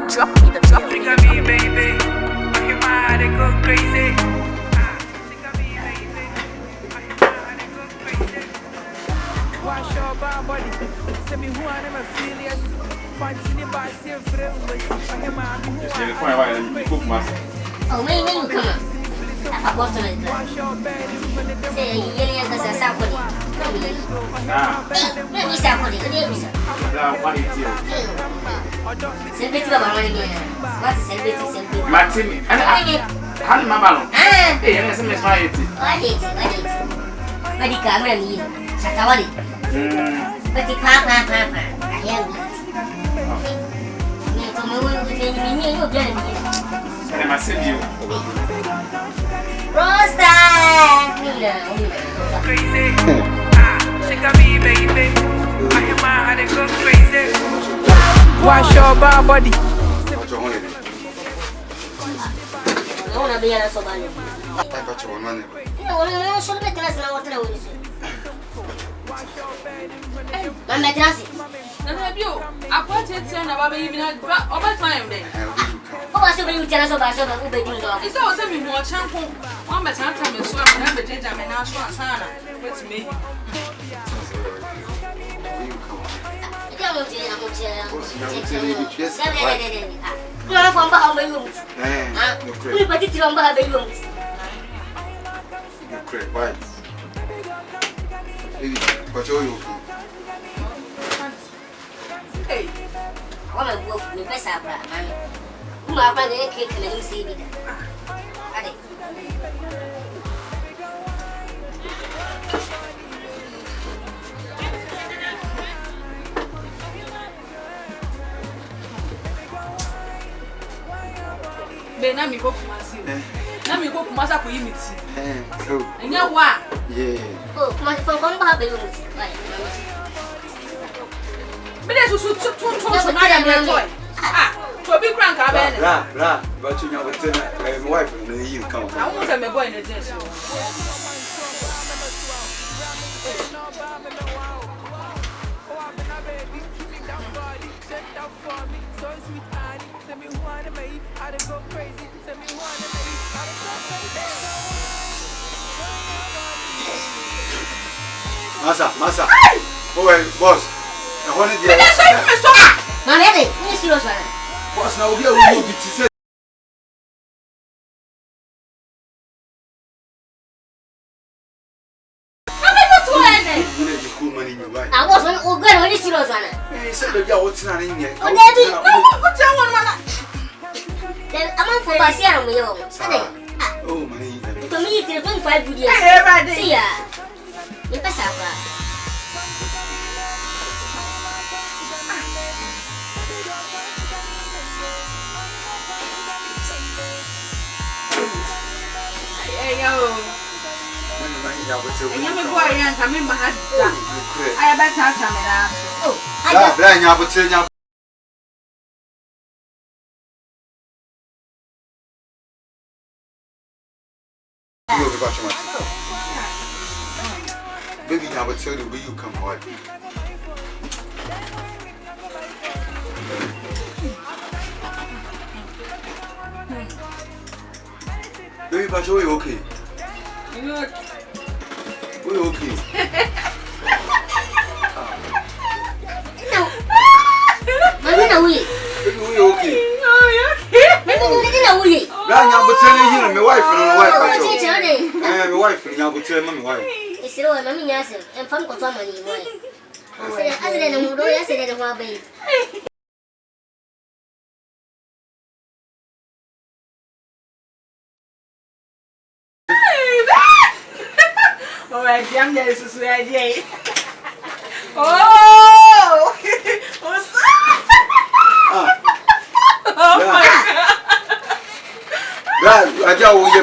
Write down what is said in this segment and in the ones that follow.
drop me the feel. Think of me, baby. When you mad, it go crazy. Think of me, baby. When you mad, it go crazy. Wash your body. Send me who I never feel yes. Fancy by seeing friends. When you mad, who I Oh, me, you come on. I got to it. Say, you get a sample. Let me sample it. Send it to the one again. What's the Martin, and I my balloon. Yes, Miss Mighty. I hate it. But the camera need Sakawali. But the papa, I have it. From the one with me, you get it. And I must send you. Rosta! crazy. Think of me, baby. I am mad, it go crazy. Wash your body. What's your holiday? I want to be a sober. I got your money. No, should be class now. What I will say. I'm a classy. Have you? I put it in about even over time then. Oh, I should be tell us about some of the It's also been more shampoo. One better time is so I'm never did. I'm now short sana with me. You're from Bahama rooms. We put it on Bahama rooms. Great, why? What's your Hey, I want to go for the best of mammy. Who are running a cake and you see me. Ben, I'm go for myself. Let me go for myself for you. And you what? Yeah. Oh, my phone Bahama rooms. But that's so madam toy. To a big crank, I But you know what's in my wife and you come. I won't have my boy in a dress. Massa. Oh, boss. I wanted to get my baby. Who's your son? boss now. We will be to say. I wasn't all good when you see those on it. He said that you're what's not in here. Oh, Daddy, what's your one? Then I'm on for Basia. Oh, money. To me, it's 25 good years. See ya. You best have And you may go and come in my husband. I better have some enough. Oh, I would say now. Baby, I would tell you where you come out. Baby, but you're okay. We're okay. no, we. We're okay. No, we. Now I'm telling you, my wife and my wife. My wife and I will tell my wife. It's still a mammy, yes, and fun for money. I didn't know yesterday in my baby. Oh, I am there is a idea. Oh, oh my God. I don't want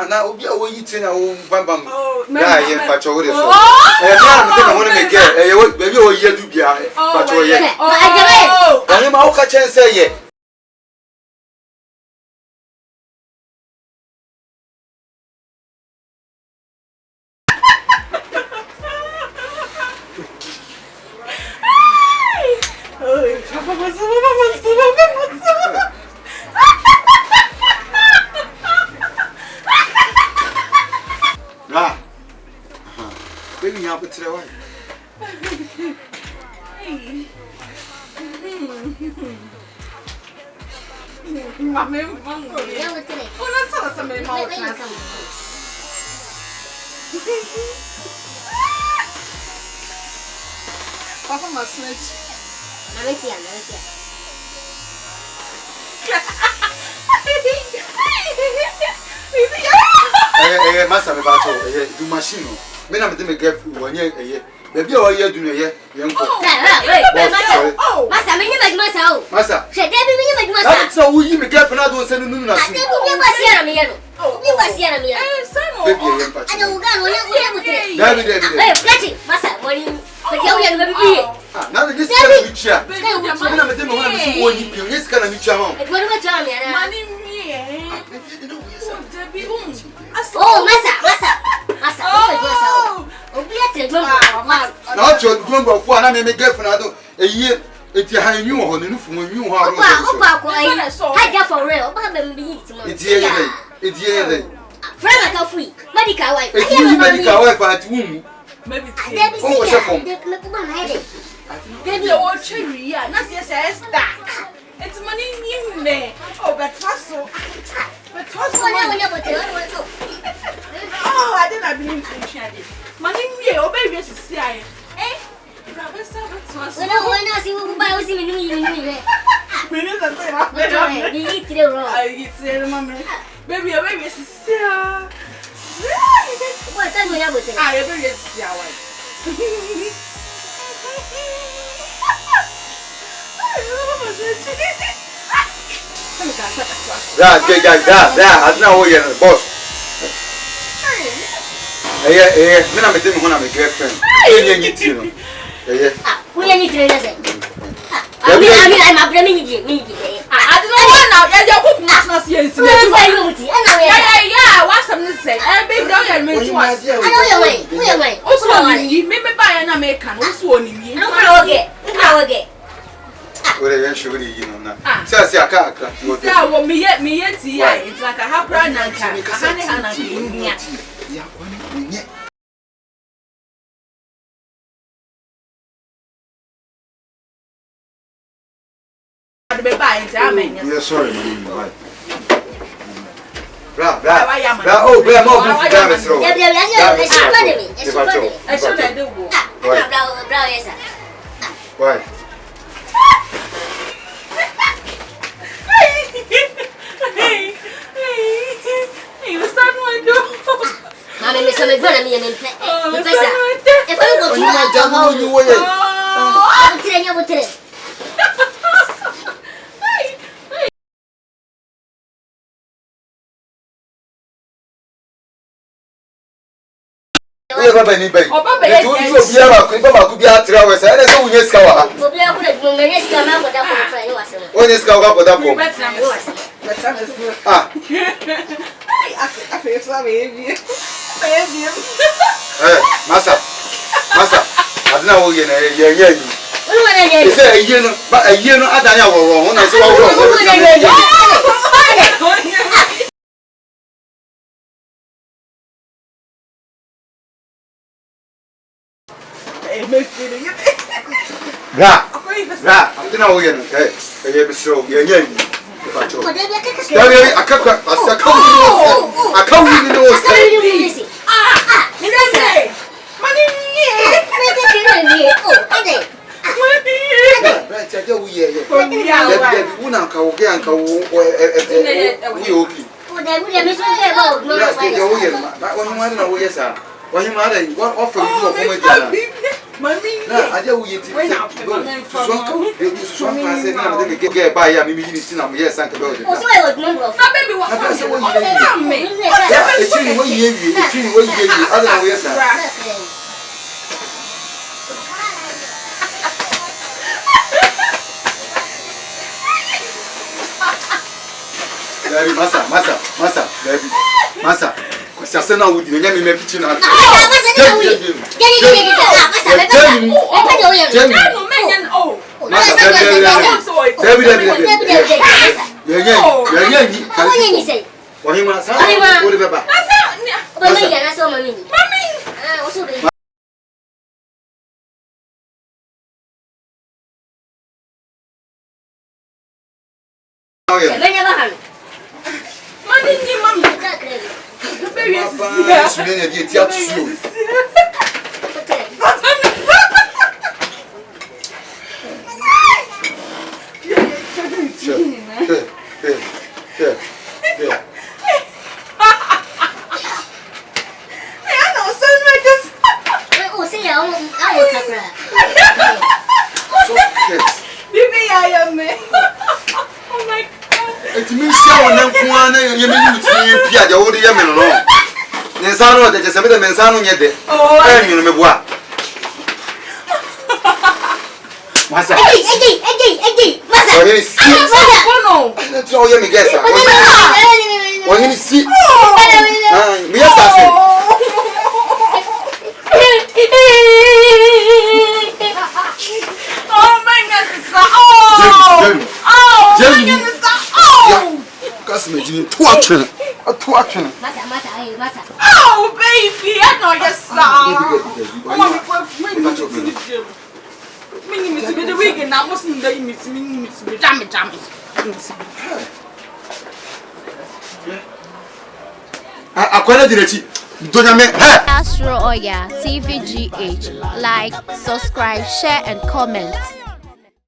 na obi a wo yiti na wo bambam Yeah, ye pacho wo de so na me dey won me get baby o ye du bia pacho ye ani ma wo ka chen say ye baby ya betre wa Mami, una sola se me mau na. Papa mas snitch. Naletia. masa me ba to du machine no me na me de me get wonye baby o ye du no ye nko masa me nyima masa o masa she de bi nyima masa that so we me get na do se no na si ade bi kwasi na me ye no bi kwasi na me ye Samo. baby ye mpa ade uga no ye mutre David plati masa mori ko je uya no bi na de this kind of chia me na me de me ho na me so woni bi yes kana mi chia ma e ko no ba chia me na Mani mi oh masa obi ate gbon na o cho gbon fo na me get na do eyi eti han nyu ho ne nufu nyu ho aro opa ko ayi haja for real oba be mbi yiti mo eti ye friend ka free medical wife eti medical wife at wum maybe ko chef form me ko ba na ide Debi o cherry ya na se stack. It's money in there. Oh, but faso. But faso. Oh, I didn't believe in Chadi. Money me o baby to see I. Eh? Grab some faso. When I see who buy us in me. Minutes I say. You eat the raw. I eat the mama. Baby, your baby to see. What time we have with it? Ah, your baby to see. I don't know where boss. Me na me dem ho na me girlfriend. Enye ti no. Who you need to say? I'm a blaming you. I don't know now. Yeah, cook mas yes. Yeah, what some say? I be down and me twice. I know your way. Who your way? Also, me buy an American. Also, me. No okay. Where you should you know na. Say aka. Yeah, well me yet yeah. It's like a happy nanka. Honey. Yeah, one. Yeah, sorry, man. Bra. Oh, bra, more good damn it, Suro. I should I do. Bra, yes. Why? Hey, what's that one do? Mommy, me some brother me and play. If I go to you I'm telling you what it is. We baba ni bai. Tu biya ba ku baba ku biya tira we sai na so unye ska wa ha. Mo biya ku da mo me ska ma ko da ko fa ni wasa. Onye ska wa ko da ko. Ah. I feel so baby. Masa. Adina wo ye na ye yi. Olu wa na ye. Ise aye no adanya wo ho na se wa wo. Ra. Adina wo ye no ye be so ye yi. Ko da biya ka Dabi akakwa asaka wo. Akawu ni no se. Me say. Money Me oh, ade. Right, I go ye. Debi una ka wo ge anka wo we okay. O da me so ke ba o no Right, I go ye. Ba wonu ma na wo ye sa. Why you mad? What offer you for my Mommy. I tell you, When I pay my name from you swung my say, now they get by. I mean, you see, I'm yes, and about it. Also, I would number of baby, what? That's what you Me. it's really what you gave you. It's really what you gave you. Other than yes, baby, massa, baby, massa. Because I now with you, let me make it. It means so one you mean Pia, the old Yemen alone. Nensano, that is a bit of Mensano yet. Oh, I mean, what? Massa, that's all you guess. When you see, we are passing. Oh my goodness. Customer, you need 2 action. A 2 action. Oh, baby, I know you're sorry. Me to be the weekend. I wasn't the me to be jammy. I quite did it. Suro Oyaa, TVGH. Like, subscribe, share, and comment.